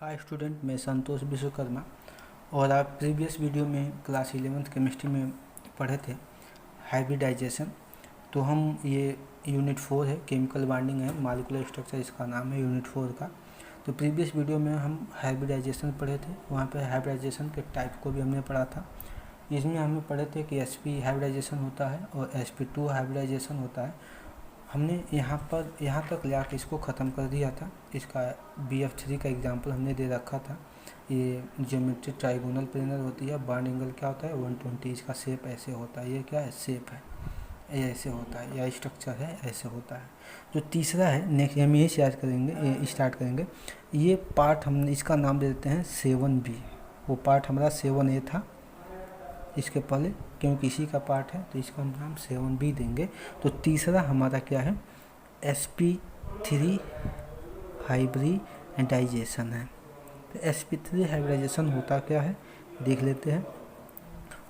Hi student, मैं संतोष विश्वकर्मा। और आप प्रीवियस वीडियो में क्लास 11th केमिस्ट्री में पढ़े थे हाइब्रिडाइजेशन। तो हम ये यूनिट 4 है, केमिकल बॉन्डिंग है, मॉलिक्यूलर स्ट्रक्चर इसका नाम है यूनिट 4 का। तो प्रीवियस वीडियो में हम हाइब्रिडाइजेशन पढ़े थे, वहाँ पे हाइब्रिडाइजेशन के टाइप को भी हमने पढ़ा था। इसमें हमें पढ़े थे कि sp हाइब्रिडाइजेशन होता है और sp2 हाइब्रिडाइजेशन होता है। हमने यहाँ तक ले आकर इसको ख़त्म कर दिया था। इसका BF3 का एग्जांपल हमने दे रखा था। ये ज्योमेट्री ट्राइगोनल प्लेनर होती है, बॉन्ड एंगल क्या होता है 120, इसका शेप ऐसे होता है। ये क्या है, शेप है, ये ऐसे होता है, या स्ट्रक्चर है ऐसे होता है। जो तीसरा है, नेक्स्ट हम यही स्टार्ट करेंगे। ये पार्ट हम इसका नाम दे देते हैं 7B। वो पार्ट हमारा 7A था इसके पहले, क्योंकि इसी का पार्ट है तो इसका हम नाम 7B देंगे। तो तीसरा हमारा क्या है, sp3 हाइब्रिडाइजेशन है। तो sp3 हाइब्रिडाइजेशन होता क्या है देख लेते हैं।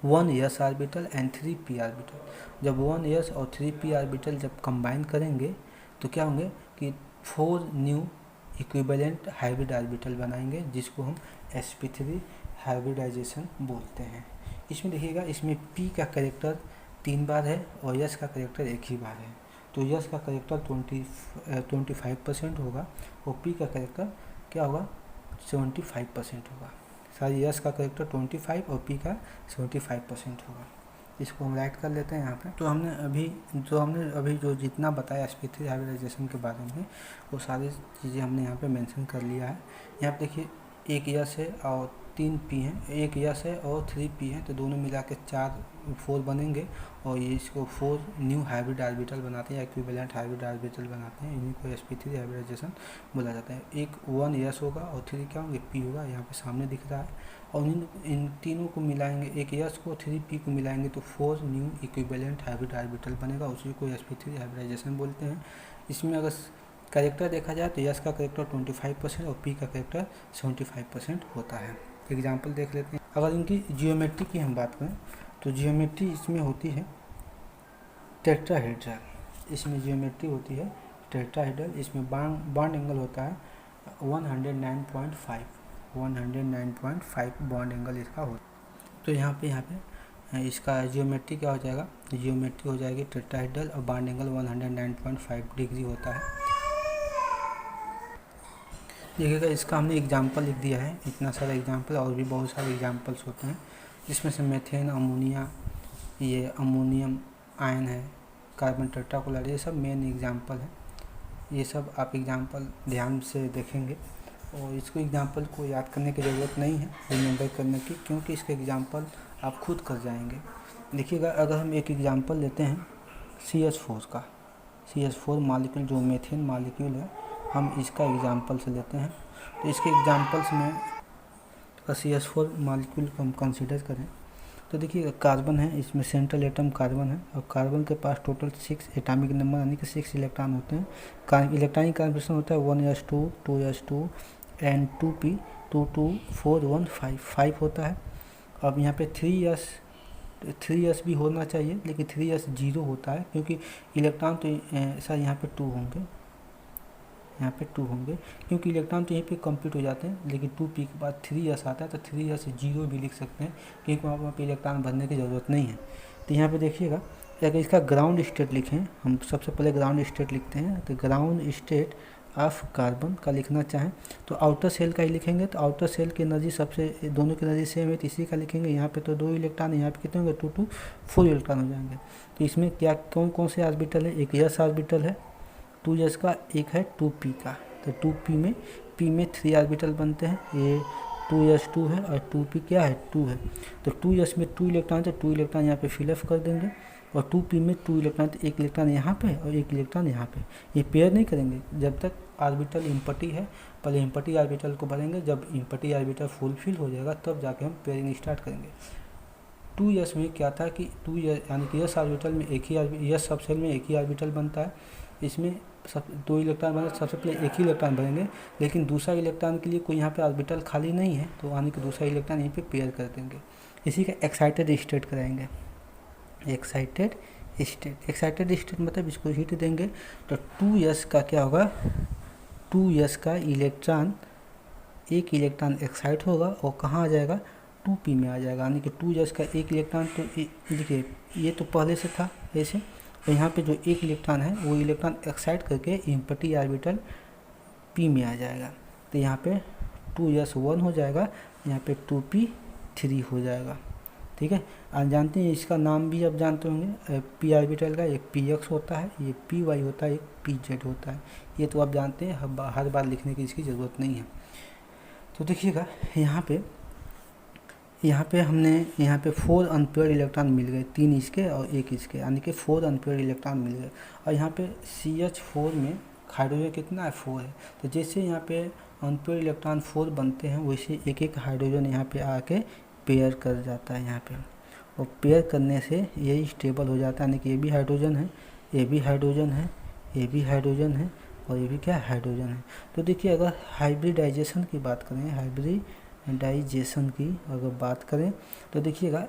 1s orbital and 3p orbital. जब 1s और 3p ऑर्बिटल जब कंबाइन करेंगे तो क्या होंगे कि 4 न्यू इक्विवेलेंट हाइब्रिड ऑर्बिटल बनाएंगे, जिसको हम sp3 हाइब्रिडाइजेशन बोलते हैं। इसमें देखिएगा, इसमें p का कैरेक्टर 3 बार है और s का कैरेक्टर एक ही बार है। तो s का कैरेक्टर 25% होगा और p का कैरेक्टर क्या होगा 75% होगा। सॉरी, s का कैरेक्टर 25 और p का 75% होगा। इसको हम राइट कर लेते हैं यहाँ पे। तो हमने अभी जो जितना बताया sp3 हाइब्रिडाइजेशन के बारे में, वो सारी चीज़ें हमने यहाँ पे मेंशन कर लिया है। यहाँ पे देखिए, एक s है और 3 p हैं, एक s है और 3p है, तो दोनों मिला के 4 बनेंगे और ये इसको 4 न्यू हाइब्रिड ऑर्बिटल बनाते हैं, इक्विवेलेंट हाइब्रिड ऑर्बिटल बनाते हैं। इन्हीं को sp3 हाइब्रिडाइजेशन बोला जाता है। एक 1s होगा और 3 क्या होंगे, p होगा, यहाँ पे सामने दिख रहा है। और इन तीनों को मिलाएंगे, एक s को 3p को मिलाएंगे तो 4 न्यू इक्विवेलेंट हाइब्रिड ऑर्बिटल बनेगा, उसी को sp3 हाइब्रिडाइजेशन बोलते हैं। इसमें अगर कैरेक्टर देखा जाए तो s का कैरेक्टर 25% और p का कैरेक्टर 75% होता है। एग्जाम्पल देख लेते हैं। अगर इनकी जियोमेट्री की हम बात करें तो जियोमेट्री इसमें होती है टेट्राहेड्रल। इसमें जियोमेट्री होती है टेट्राहेड्रल। इसमें बॉन्ड एंगल होता है 109.5 बॉन्ड एंगल इसका होता है। तो यहाँ पे इसका जियोमेट्री क्या हो जाएगा, जियोमेट्री हो जाएगी टेट्राहेड्रल और बॉन्ड एंगल 109.5 डिग्री होता है। देखिएगा, इसका हमने एग्जाम्पल लिख दिया है, इतना सारा एग्जाम्पल, और भी बहुत सारे एग्जाम्पल्स होते हैं। इसमें से मेथेन, अमोनिया, ये अमोनियम आयन है, कार्बन टेट्राक्लोराइड, ये सब मेन एग्जाम्पल है। ये सब आप एग्जाम्पल ध्यान से देखेंगे और इसको एग्जाम्पल को याद करने की ज़रूरत नहीं है, रिमेंबर करने की, क्योंकि इसके एग्जाम्पल आप खुद कर जाएंगे। देखिएगा, अगर हम एक एग्जाम्पल लेते हैं CH4 का, CH4 मालिक्यूल जो मेथेन मालिक्यूल है, हम इसका एग्जाम्पल से लेते हैं। तो इसके एग्जाम्पल्स में CH4 मालिक्यूल को हम कंसीडर करें तो देखिए, कार्बन है, इसमें सेंट्रल एटम कार्बन है और कार्बन के पास टोटल 6 एटॉमिक नंबर यानी कि 6 इलेक्ट्रॉन होते हैं। इलेक्ट्रॉनिक कॉन्फिगरेशन होता है 1s2 2s2 एंड 2p 2 2 4 1 5 होता है। अब यहाँ पे 3s भी होना चाहिए, लेकिन 3s 0 होता है, क्योंकि इलेक्ट्रॉन तो ऐसा यहाँ पे 2 होंगे, यहाँ पे 2 होंगे, क्योंकि इलेक्ट्रॉन तो यहीं पे कंप्लीट हो जाते हैं। लेकिन 2p के बाद 3s आता है तो 3s 0 भी लिख सकते हैं, क्योंकि वहाँ पे इलेक्ट्रॉन भरने की ज़रूरत नहीं है। तो यहाँ पे देखिएगा, अगर इसका ग्राउंड स्टेट लिखें, हम सबसे पहले ग्राउंड स्टेट लिखते हैं। तो ग्राउंड स्टेट ऑफ कार्बन का लिखना चाहें तो आउटर सेल का ही लिखेंगे। तो आउटर सेल की एनर्जी सबसे, दोनों की एनर्जी सेम है, तो इसी का लिखेंगे। यहाँ पे तो 2 इलेक्ट्रॉन, यहाँ पे कितने होंगे 2 2 4 इलेक्ट्रॉन हो जाएंगे। तो इसमें क्या कौन से ऑर्बिटल है, एक s ऑर्बिटल है 2s का, एक है 2p का। तो 2p में p में 3 ऑर्बिटल बनते हैं, ये 2s2 है और 2p क्या है 2 है। तो 2s में 2 इलेक्ट्रॉन, तो 2 इलेक्ट्रॉन यहाँ पे फिलअप कर देंगे, और 2p में 2 इलेक्ट्रॉन, तो 1 इलेक्ट्रॉन यहाँ पे और 1 इलेक्ट्रॉन यहाँ पे। ये पेयर नहीं करेंगे जब तक ऑर्बिटल इम्पटी है, पहले इम्पटी ऑर्बिटल को भरेंगे। जब इम्पटी ऑर्बिटल फुलफिल हो जाएगा तब जाके हम पेयरिंग स्टार्ट करेंगे। 2s में क्या था कि 2s यानी कि s ऑर्बिटल में एक ही s सबसेल में एक ही ऑर्बिटल बनता है। इसमें 2 इलेक्ट्रॉन बने, सबसे पहले एक ही इलेक्ट्रॉन भरेंगे, लेकिन दूसरा इलेक्ट्रॉन के लिए कोई यहाँ पे ऑर्बिटल खाली नहीं है, तो यानी कि दूसरा इलेक्ट्रॉन यहीं पे पेयर कर देंगे। इसी का एक्साइटेड स्टेट कराएंगे। एक्साइटेड स्टेट मतलब इसको हीट देंगे। तो 2s का क्या होगा, 2s का इलेक्ट्रॉन एक इलेक्ट्रॉन एक्साइट होगा और कहाँ आ जाएगा, 2p में आ जाएगा, यानी कि 2 जैसे का एक इलेक्ट्रॉन। तो देखिए ये तो पहले से था ऐसे, तो यहाँ पे जो एक इलेक्ट्रॉन है वो इलेक्ट्रॉन एक्साइट करके एम्प्टी ऑर्बिटल p में आ जाएगा। तो यहाँ पे 2s1 हो जाएगा, यहाँ पे 2p3 हो जाएगा। ठीक है, आप जानते हैं इसका नाम भी आप जानते होंगे, p ऑर्बिटल का एक px होता है, ये py होता है, एक pz होता है। ये तो आप जानते हैं, हर बार लिखने की इसकी ज़रूरत नहीं है। तो देखिएगा यहाँ पे हमने यहाँ पे 4 अनपेयर्ड इलेक्ट्रॉन मिल गए, 3 इसके और 1 इसके, यानी कि 4 अनपेयर्ड इलेक्ट्रॉन मिल गए। और यहाँ पे CH4 में हाइड्रोजन कितना है, 4 है। तो जैसे यहाँ पे अनपेयर्ड इलेक्ट्रॉन 4 बनते हैं, वैसे एक एक हाइड्रोजन यहाँ पे आके पेयर कर जाता है यहाँ पे, और पेयर करने से यही स्टेबल हो जाता है, यानी कि ये भी हाइड्रोजन है, ये भी हाइड्रोजन है, ये भी हाइड्रोजन है, और ये भी क्या हाइड्रोजन है। तो देखिए अगर हाइब्रिडाइजेशन की बात करें, हाइब्रिडाइजेशन की अगर बात करें तो देखिएगा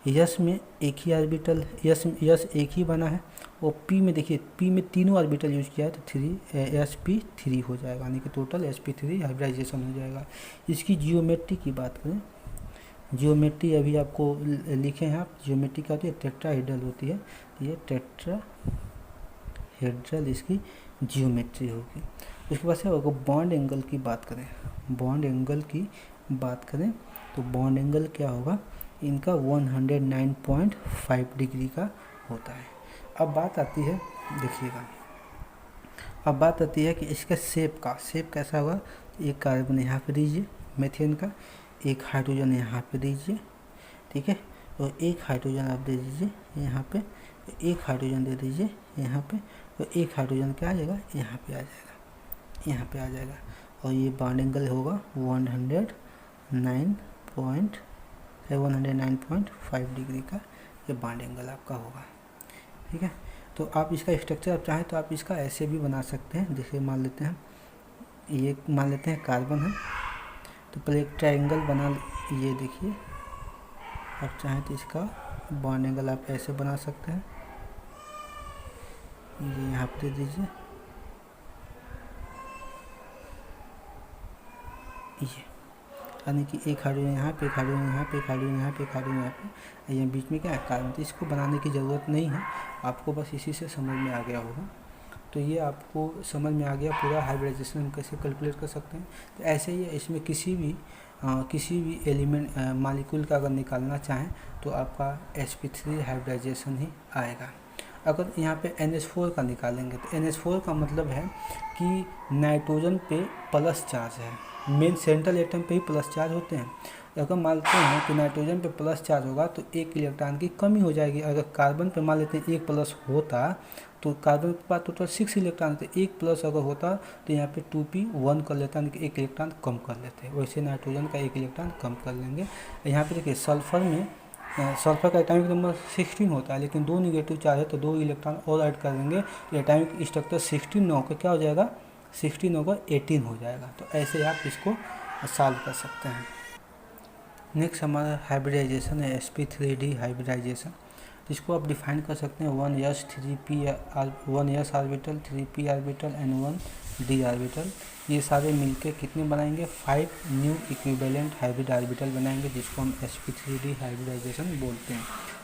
यस में एक ही ऑर्बिटल, यस एक ही बना है, और पी में देखिए पी में तीनों ऑर्बिटल यूज किया है, तो 3sp3 हो जाएगा, यानी कि टोटल sp3 हाइब्रिडाइजेशन हो जाएगा। इसकी जियोमेट्री की बात करें, जियोमेट्री अभी आपको लिखे हैं आप, जियोमेट्री क्या होती है, टेट्राहेड्रल होती है, ये टेट्राहेड्रल इसकी जियोमेट्री होगी। उसके बाद से अगर बॉन्ड एंगल की बात करें, बॉन्ड एंगल की बात करें तो बॉन्ड एंगल क्या होगा, इनका 109.5 डिग्री का होता है। अब बात आती है, देखिएगा अब बात आती है कि इसका शेप कैसा होगा। एक कार्बन यहाँ पे दीजिए मेथेन का, एक हाइड्रोजन यहाँ पे दीजिए, ठीक है, और एक हाइड्रोजन आप दे दीजिए यहाँ पे, एक हाइड्रोजन दे दीजिए यहाँ पे, और एक हाइड्रोजन क्या आ जाएगा, यहाँ पे आ जाएगा, यहाँ पे आ जाएगा। और ये बॉन्ड एंगल होगा 109.5 डिग्री का ये बॉन्ड एंगल आपका होगा। ठीक है, तो आप इसका स्ट्रक्चर आप चाहें तो आप इसका ऐसे भी बना सकते हैं। जैसे मान लेते हैं, ये मान लेते हैं कार्बन है, तो पहले एक ट्रायंगल बना, ये देखिए आप चाहें तो इसका बॉन्ड एंगल आप ऐसे बना सकते हैं, ये यहाँ पे दे दीजिए, ये यानी कि एक हाइड्रोजन यहाँ पे, एक हाइड्रोजन यहाँ पे, एक हाइड्रोजन यहाँ पे, एक हाइड्रोजन यहाँ पे, ये बीच में क्या है कार्बन। तो इसको बनाने की ज़रूरत नहीं है, आपको बस इसी से समझ में आ गया होगा। तो ये आपको समझ में आ गया पूरा हाइब्रिडाइजेशन हम कैसे कैलकुलेट कर सकते हैं। तो ऐसे ही इसमें किसी भी एलिमेंट मालिक्यूल का अगर निकालना चाहें तो आपका sp3 हाइब्रिडाइजेशन ही आएगा। अगर यहाँ पे NH4 का निकालेंगे तो NH4 का मतलब है कि नाइट्रोजन पे प्लस चार्ज है, मेन सेंट्रल एटम पे ही प्लस चार्ज होते हैं। अगर मानते हैं कि नाइट्रोजन पे प्लस चार्ज होगा तो एक इलेक्ट्रॉन की कमी हो जाएगी। अगर कार्बन पे मान लेते हैं एक प्लस होता तो कार्बन के पास टोटल 6 इलेक्ट्रॉन होते, एक प्लस अगर होता तो यहाँ पे 2p1 कर लेता, यानी कि एक इलेक्ट्रॉन कम कर लेते। वैसे नाइट्रोजन का एक इलेक्ट्रॉन कम कर लेंगे। यहाँ पे देखिए सल्फर में, सल्फर का एटॉमिक नंबर 16 होता है, लेकिन 2 निगेटिव चार्ज है तो 2 इलेक्ट्रॉन और ऐड कर देंगे तो एटॉमिक स्ट्रक्चर 16 न होकर क्या हो जाएगा, 16 होगा 18 हो जाएगा। तो ऐसे आप इसको सॉल्व कर सकते हैं। नेक्स्ट हमारा हाइब्रिडाइजेशन है sp3d हाइब्रिडाइजेशन। इसको आप डिफाइन कर सकते हैं 1s orbital, 3p orbital and 1d orbital. ये सारे मिलके कितने बनाएंगे, 5 न्यू इक्विवेलेंट हाइब्रिड ऑर्बिटल बनाएंगे, जिसको हम sp3d हाइब्रिडाइजेशन बोलते हैं।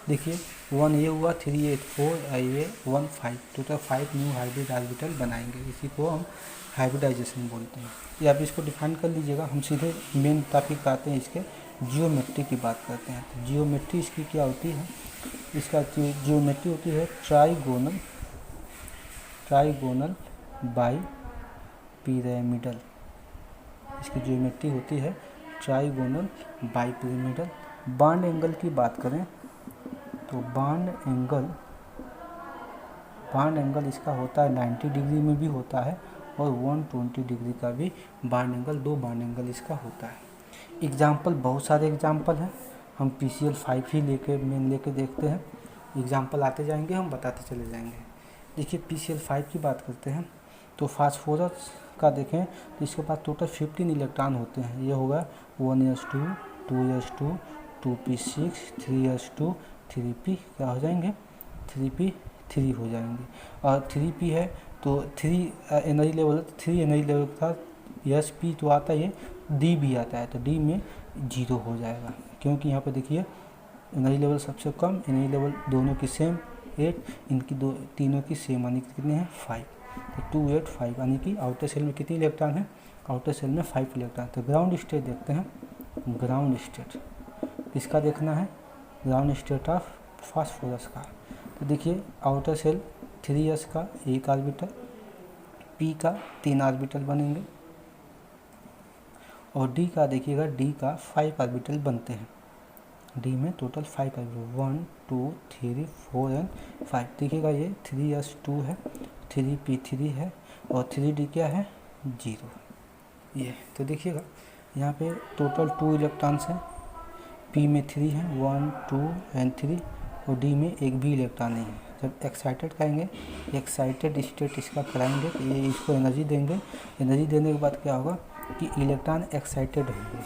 देखिए 1 ये हुआ, 3 ये 4, ये 1 5, टोटल 5 न्यू हाइब्रिड ऑर्बिटल बनाएंगे। इसी को हम हाइब्रिडाइजेशन बोलते हैं। ये आप इसको डिफाइन कर लीजिएगा। हम सीधे मेन टॉपिक आते हैं, इसके जियोमेट्री की बात करते हैं। तो जियोमेट्री इसकी क्या होती है, इसका जियोमेट्री होती है ट्राइगोनल बाई पिरामिडल। इसकी जियोमेट्री होती है trigonal bi pyramidal. Bond angle की बात करें तो बॉन्ड एंगल इसका होता है 90 डिग्री में भी होता है और 120 डिग्री का भी बॉन्ड एंगल, 2 बॉन्ड एंगल इसका होता है। एग्जाम्पल बहुत सारे एग्जाम्पल हैं, हम PCl5 ही लेके देखते हैं। एग्जाम्पल आते जाएंगे, हम बताते चले जाएंगे। देखिए PCl5 की बात करते हैं तो फास्फोरस का देखें तो इसके पास टोटल 15 इलेक्ट्रॉन होते हैं। ये होगा 1s2 2s2 2p6 3s2 3p क्या हो जाएंगे, 3p3 हो जाएंगे। और 3p है तो 3 एनर्जी लेवल, 3 एनर्जी लेवल के साथ sp तो आता ही है, डी भी आता है तो डी में 0 हो जाएगा, क्योंकि यहाँ पे देखिए एनर्जी लेवल सबसे कम, एनर्जी लेवल दोनों की सेम 8, इनकी तीनों की सेम, यानी कि कितने हैं 5, तो 2 8 5, यानी कि आउटर सेल में कितने इलेक्ट्रॉन है, आउटर सेल में 5 इलेक्ट्रॉन। तो ग्राउंड स्टेट देखते हैं, ग्राउंड स्टेट किसका देखना है, ग्राउंड स्टेट ऑफ फास्फोरस का। तो देखिए आउटर सेल 3s का 1 ऑर्बिटल, p का 3 ऑर्बिटल बनेंगे, और d का देखिएगा d का 5 ऑर्बिटल बनते हैं, d में टोटल 5 ऑर्बिटल 1 2 3 4 एंड 5। देखिएगा ये 3s2 है, 3p3 है, और 3d क्या है 0, ये। तो देखिएगा यहाँ पे टोटल 2 इलेक्ट्रॉन्स हैं, p में 3 है 1 2 एंड 3, और d में एक भी इलेक्ट्रॉन नहीं है। जब एक्साइटेड करेंगे, एक्साइटेड स्टेट इसका कराएंगे तो ये इसको एनर्जी देंगे, एनर्जी देने के बाद क्या होगा कि इलेक्ट्रॉन एक्साइटेड होंगे,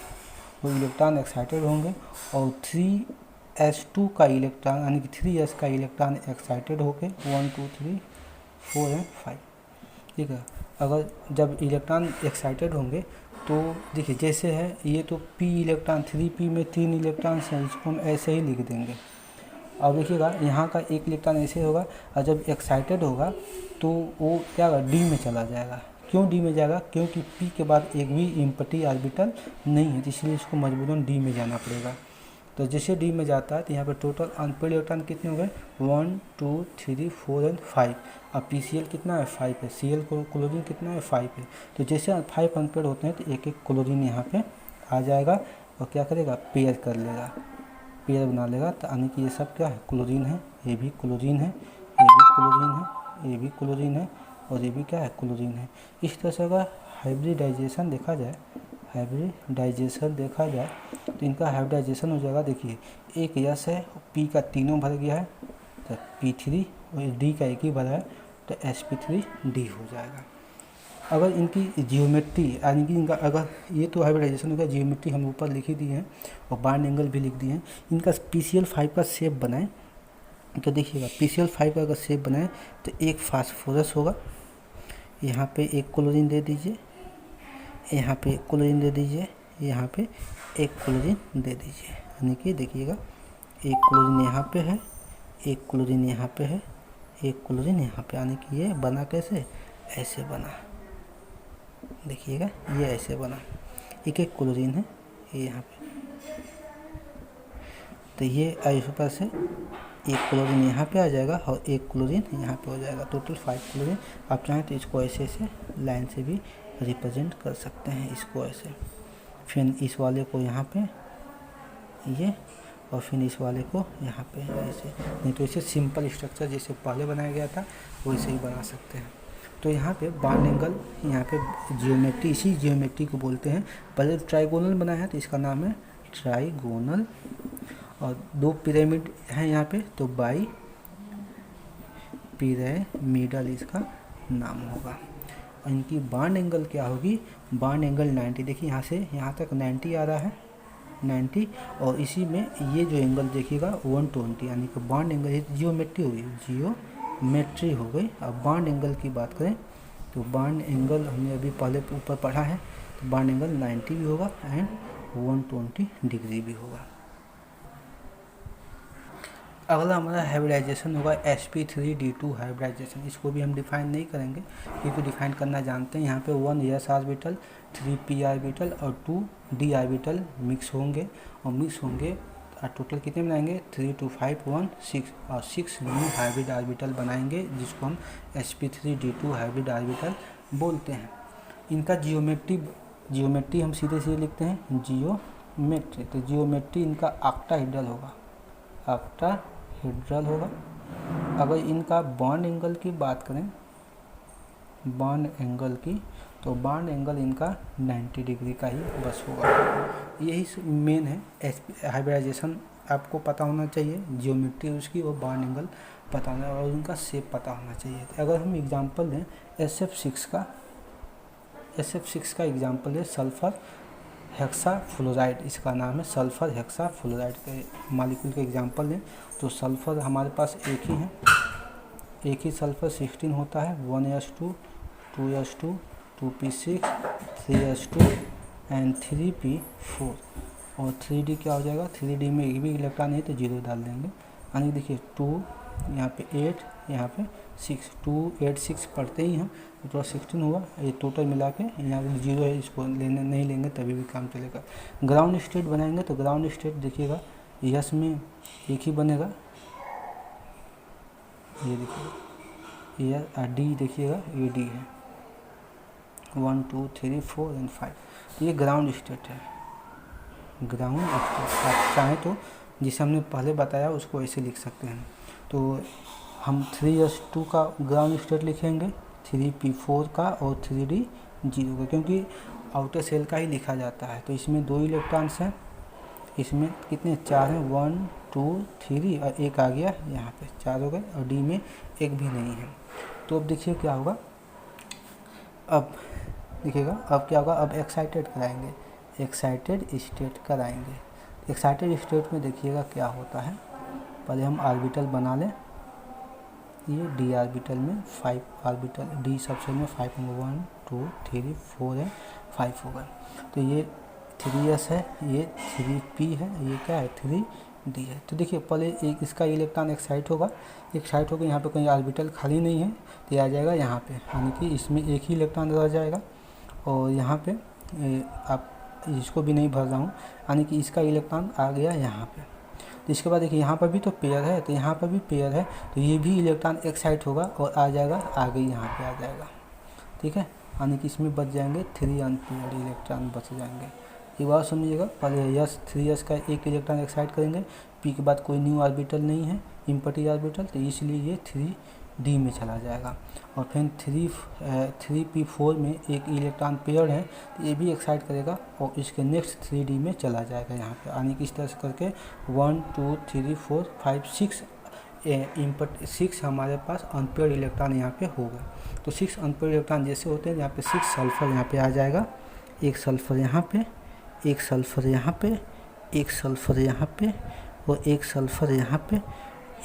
वो इलेक्ट्रॉन एक्साइटेड होंगे, और 3s2 का इलेक्ट्रॉन यानी कि 3s का इलेक्ट्रॉन एक्साइटेड होके 1 2 3 4 एंड 5, ठीक है। अगर जब इलेक्ट्रॉन एक्साइटेड होंगे तो देखिए जैसे है ये तो p इलेक्ट्रॉन 3p में 3 इलेक्ट्रॉन हैं, इसको हम ऐसे ही लिख देंगे। और देखिएगा यहाँ का एक इलेक्ट्रॉन ऐसे होगा, और जब एक्साइटेड होगा तो वो क्या होगा डी में चला जाएगा। क्यों डी में जाएगा, क्योंकि p के बाद एक भी एम्प्टी ऑर्बिटल नहीं है, तो इसलिए इसको मजबूरन डी में जाना पड़ेगा। तो जैसे डी में जाता है तो यहाँ पे टोटल अनपेड इलेक्ट्रॉन कितने हो गए 1 2 3 4 एंड 5, अब PCl कितना है 5 है, Cl को क्लोरीन कितना है 5 है। तो जैसे 5 अनपेड होते हैं तो एक एक क्लोरीन यहाँ पे आ जाएगा, और क्या करेगा पेयर कर लेगा, पेयर बना लेगा। तो यानी कि ये सब क्या है क्लोरीन है, ये भी क्लोरीन है, ये भी क्लोरीन है, ये भी क्लोरीन है, और ये भी क्या है क्लोरीन है। इस तरह से अगर हाइब्रिडाइजेशन देखा जाए, हाइब्रिडाइजेशन देखा जाए तो इनका हाइब्रिडाइजेशन हो जाएगा। देखिए एक यस है, p का तीनों भर गया है तो p3, और d का एक ही भरा है तो sp3d हो जाएगा। अगर इनकी जियोमेट्री यानी कि इनका अगर ये तो हाइब्रिडाइजेशन होगा, जियोमेट्री हम ऊपर लिख ही दिए हैं और बॉन्ड एंगल भी लिख दिए हैं। इनका PCl5 का शेप बनाएं तो देखिएगा PCl5 का अगर शेप बनाएं तो एक फास्फोरस होगा, यहाँ पे एक क्लोरीन दे दीजिए, यहाँ पे एक क्लोरीन दे दीजिए, यहाँ पे एक क्लोरीन दे दीजिए, यानी कि देखिएगा एक क्लोरीन यहाँ पे है, एक क्लोरीन यहाँ पे है, एक क्लोरीन यहाँ पे, यानी कि ये बना कैसे ऐसे बना, देखिएगा ये ऐसे बना, एक एक क्लोरीन है ये यहाँ पे। तो ये ऊपर से एक क्लोरीन यहाँ पे आ जाएगा और एक क्लोरीन यहाँ पे हो जाएगा, टोटल 5 क्लोरीन। आप चाहें तो इसको ऐसे ऐसे लाइन से भी रिप्रेजेंट कर सकते हैं, इसको ऐसे, फिर इस वाले को यहाँ पे ये, और फिर इस वाले को यहाँ पे ऐसे। नहीं तो इसे सिंपल स्ट्रक्चर जैसे पहले बनाया गया था वैसे ही बना सकते हैं। तो यहाँ पे बॉन्ड एंगल, यहाँ पे जियोमेट्री, इसी जियोमेट्री को बोलते हैं। पहले ट्राइगोनल बनाया है तो इसका नाम है ट्राइगोनल, और 2 पिरामिड हैं यहाँ पे तो बाई पिरामिडल इसका नाम होगा। और इनकी बॉन्ड एंगल क्या होगी, बॉन्ड एंगल 90, देखिए यहाँ से यहाँ तक 90 आ रहा है 90, और इसी में ये जो एंगल देखिएगा 120, यानी कि बॉन्ड एंगल, ये जियोमेट्री हो गई, जियोमेट्री हो गई। अब बॉन्ड एंगल की बात करें तो बॉन्ड एंगल हमने अभी पहले ऊपर पढ़ा है, तो बॉन्ड एंगल 90 भी होगा एंड 120 डिग्री भी होगा। अगला हमारा हाइब्रिडाइजेशन होगा sp3d2 हाइब्रिडाइजेशन। इसको भी हम डिफाइन नहीं करेंगे क्योंकि डिफाइन करना जानते हैं। यहाँ पे 1 s ऑर्बिटल, 3 p ऑर्बिटल और 2 d ऑर्बिटल मिक्स होंगे, और मिक्स होंगे और टोटल कितने बनाएंगे 3 2 5 1 6, और 6 न्यू हाइब्रिड ऑर्बिटल बनाएंगे जिसको हम sp3d2 हाइब्रिड ऑर्बिटल बोलते हैं। इनका जियोमेट्री हम सीधे सीधे लिखते हैं जियोमेट्री। तो जियोमेट्री इनका ऑक्टाहेड्रल होगा, ऑक्टाहेड्रल होगा। अगर इनका बॉन्ड एंगल की बात करें, बॉन्ड एंगल की, तो बॉन्ड एंगल इनका 90 डिग्री का ही बस होगा। यही मेन है हाइब्रिडाइजेशन, आपको पता होना चाहिए जियोमेट्री उसकी और बॉन्ड एंगल पता होना, और उनका शेप पता होना चाहिए। अगर हम एग्जांपल दें SF6 का एग्जांपल है सल्फर हेक्साफ्लोराइड, इसका नाम है सल्फर हेक्साफ्लोराइड के मॉलिक्यूल के एग्जांपल दें तो सल्फर हमारे पास एक ही है, एक ही सल्फर 16 होता है, 1s2 2s2 2p6 3s2 and 3p4 और 3d क्या हो जाएगा, 3d में एक भी इलेक्ट्रॉन नहीं तो 0 डाल देंगे। यानी देखिए 2 यहाँ पे 8 यहाँ पे 6, 2 8 6 पढ़ते ही हम तो 16 हुआ। ये टोटल मिला के यहाँ पे 0 है, इसको लेने नहीं लेंगे तभी भी काम चलेगा। ग्राउंड स्टेट बनाएंगे तो ग्राउंड स्टेट देखिएगा यस में एक ही बनेगा, ये देखिएगा ये डी, देखिएगा ये डी है 1 2 3 4 एंड 5। ये ग्राउंड स्टेट है, ग्राउंड स्टेट। आप चाहें तो जिसे हमने पहले बताया उसको ऐसे लिख सकते हैं। तो हम 3s2 का ग्राउंड स्टेट लिखेंगे, 3p4 का और 3d 0 का, क्योंकि आउटर सेल का ही लिखा जाता है। तो इसमें 2 इलेक्ट्रॉन्स हैं, इसमें कितने 4 हैं, 1 2 3 और एक आ गया यहाँ पे 4 हो गए, और डी में एक भी नहीं है। तो अब देखिए क्या होगा, अब देखिएगा अब क्या होगा, अब एक्साइटेड कराएंगे, एक्साइटेड स्टेट कराएंगे। एक्साइटेड स्टेट में देखिएगा क्या होता है, पहले हम ऑर्बिटल बना लें। ये डी ऑर्बिटल में 5 ऑर्बिटल, डी सबसे में 5 होंगे, 1 2 3 4 है 5 होगा। तो ये 3s है, ये 3p है, ये क्या है 3d है। तो देखिए पहले एक इसका इलेक्ट्रॉन एक्साइट होगा, एक्साइट होकर यहाँ पे कोई ऑर्बिटल खाली नहीं है तो आ जाएगा यहाँ पे, यानी कि इसमें एक ही इलेक्ट्रॉन रह जाएगा। और यहाँ पे आप इसको भी नहीं भर रहा हूँ, यानी कि इसका इलेक्ट्रॉन आ गया यहाँ पे। तो इसके बाद देखिए यहाँ पर भी तो पेयर है, तो यहाँ पर भी पेयर है, तो ये भी इलेक्ट्रॉन एक्साइट होगा और आ जाएगा आगे, यहाँ पे आ जाएगा। ठीक है, यानी कि इसमें बच जाएंगे 3 अनपेयर्ड इलेक्ट्रॉन बच जाएंगे। एक बार सुनिएगा, पहले यस 3s का एक इलेक्ट्रॉन एक्साइट करेंगे, पी के बाद कोई न्यू ऑर्बिटल नहीं है इम्पटी ऑर्बिटल, तो इसलिए ये 3d में चला जाएगा। और फिर 3p4 में एक इलेक्ट्रॉन पेयर है, तो ये भी एक्साइट करेगा और इसके नेक्स्ट 3d में चला जाएगा यहाँ पे। यानी कि इस तरह से करके 1 2 3 4 5 6 इम्पट 6 हमारे पास अनपेयर्ड इलेक्ट्रॉन यहाँ पे होगा। तो 6 अनपेयर्ड इलेक्ट्रॉन जैसे होते हैं, यहाँ पे 6 सल्फर यहाँ पे आ जाएगा, एक सल्फर यहाँ पे, एक सल्फर यहाँ पे, एक सल्फर यहाँ पे, और एक सल्फर यहाँ पे,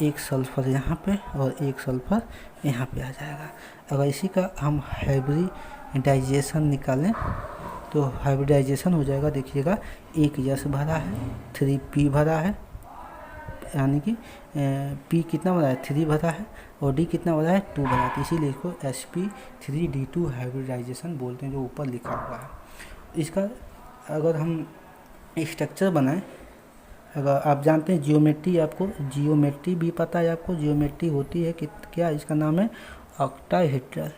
एक सल्फर यहाँ पे, और एक सल्फर यहाँ पे आ जाएगा। अगर इसी का हम हाइब्रिडाइजेशन निकालें तो हाइब्रिडाइजेशन हो जाएगा, देखिएगा एक यस भरा है, 3p भरा है, यानी कि p कितना भरा है 3 भरा है, और d कितना भरा है 2 भरा है, तो इसीलिए इसको sp3d2 हाइब्रिडाइजेशन बोलते हैं, जो ऊपर लिखा हुआ है। इसका अगर हम स्ट्रक्चर बनाएं, अगर आप जानते हैं जियोमेट्री, आपको जियोमेट्री भी पता है, आपको जियोमेट्री होती है कि क्या, इसका नाम है ऑक्टाहेड्रल।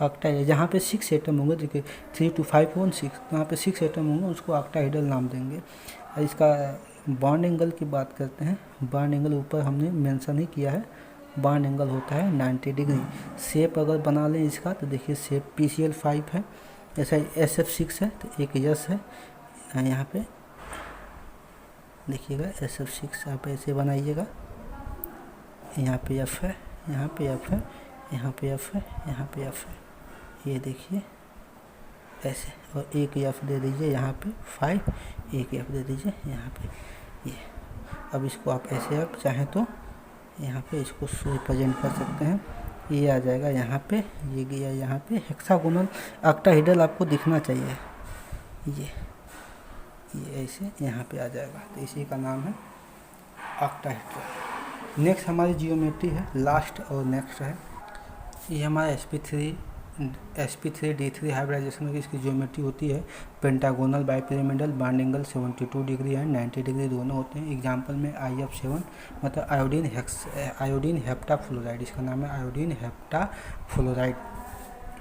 ऑक्टाहेड्रल जहाँ पे 6 एटम होंगे, देखिए 3 2 5 1 6, जहाँ पे 6 एटम होंगे उसको ऑक्टाहेड्रल नाम देंगे। और इसका बॉन्ड एंगल की बात करते हैं, बॉन्ड एंगल ऊपर हमने मेंशन ही किया है, बॉन्ड एंगल होता है 90 डिग्री। शेप अगर बना लें इसका, तो देखिए शेप PCl5 है, ऐसा SF6 है, तो एक यस है यहाँ पे, देखिएगा SF6 आप ऐसे बनाइएगा, यहाँ पे F है, यहाँ पे F है, यहाँ पे F है, यहाँ पे F है, ये देखिए ऐसे, और एक F दे दीजिए यहाँ पे 5, एक F दे दीजिए यहाँ पे ये। अब इसको आप ऐसे आप चाहें तो यहाँ पे इसको रिप्रेजेंट कर सकते हैं, ये आ जाएगा यहाँ पे, ये गया यहाँ पे हेक्सागोनल ऑक्टाहेड्रल आपको दिखना चाहिए, ये ऐसे यहाँ पे आ जाएगा, तो इसी का नाम है ऑक्टाहेड्रल। नेक्स्ट हमारी जियोमेट्री है, लास्ट और नेक्स्ट है, ये हमारा sp3d3 हाइब्रिडाइजेशन की इसकी जियोमेट्री होती है pentagonal bipyramidal, bond angle 72 degree and 90 degree दोनों होते हैं। एग्जांपल में IF7 मतलब आयोडीन हेप्टाफ्लोराइड, इसका नाम है आयोडीन हेप्टाफ्लोराइड।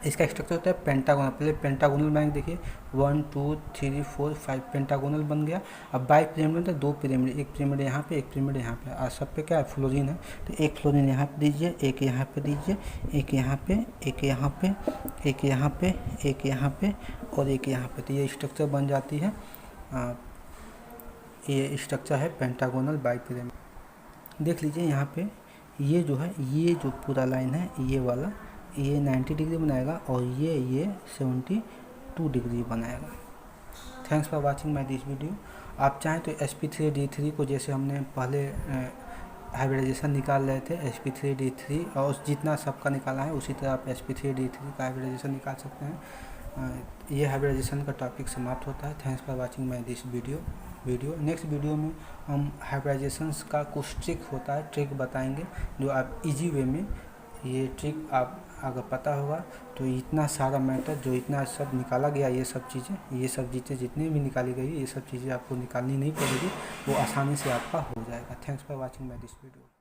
इसका स्ट्रक्चर होता है पेंटागोनल, पहले पेंटागोनल बैंक देखिए 1 2 3 4 5 पेंटागोनल बन गया। अब बाई पिरामिड है, 2 पिरामिड, एक पिरामिड यहाँ पे, एक पिरामिड यहाँ पे, और सब पे क्या है फ्लोरीन है, तो एक फ्लोरीन यहाँ पे दीजिए, एक यहाँ पे दीजिए, एक यहाँ पे, एक यहाँ पे, एक यहाँ पे, एक यहाँ पे और एक यहाँ पे, तो ये स्ट्रक्चर बन जाती है। ये स्ट्रक्चर है पेंटागोनल बाई पिरामिड। देख लीजिए यहाँ पे ये जो है, ये जो पूरा लाइन है ये वाला, ये 90 डिग्री बनाएगा और ये 72 डिग्री बनाएगा। Thanks for watching my this video. आप चाहें तो sp3d3 को, जैसे हमने पहले हाइब्रिडाइजेशन निकाल रहे थे sp3d3 और जितना सबका निकाला है उसी तरह आप sp3d3 का हाइब्रिडाइजेशन निकाल सकते हैं। ये हाइब्रिडाइजेशन का टॉपिक समाप्त होता है। Thanks for watching my this video. Next video में हम हाइब्रिडाइजेशंस का कुछ ट्रिक होता है, ट्रिक बताएंगे जो आप इजी वे में, ये ट्रिक आप अगर पता होगा तो इतना सारा मैटर जो इतना सब निकाला गया, ये सब चीज़ें जितनी भी निकाली गई, ये सब चीज़ें आपको निकालनी नहीं पड़ेगी, वो आसानी से आपका हो जाएगा। Thanks for watching my this video.